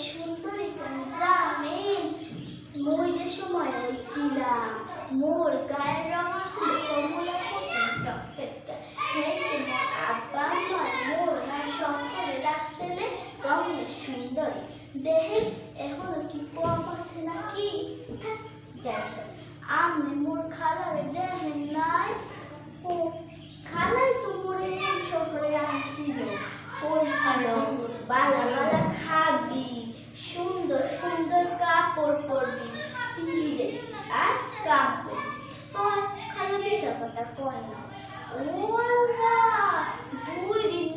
সুন্দরী তুমি জানেন মই যে সময় হয়েছিলাম মোর গায়ের রং আসলে কমলা আব্বা নয় মোর নাম শঙ্করে ডাকছেলে রঙের সুন্দরী দেহে এখনো কি কম আছে নাকি আমনে মোর খালারে দেখেন নাই ও খালাই তো মোরে শহরে আসছিল বলছিল বালা বালা খাবি সুন্দর সুন্দর কাপড় পরবি তীরে আর কাম করবি তোর খালা মিশা কথা কয় না ও আল্লাহ 2 দিন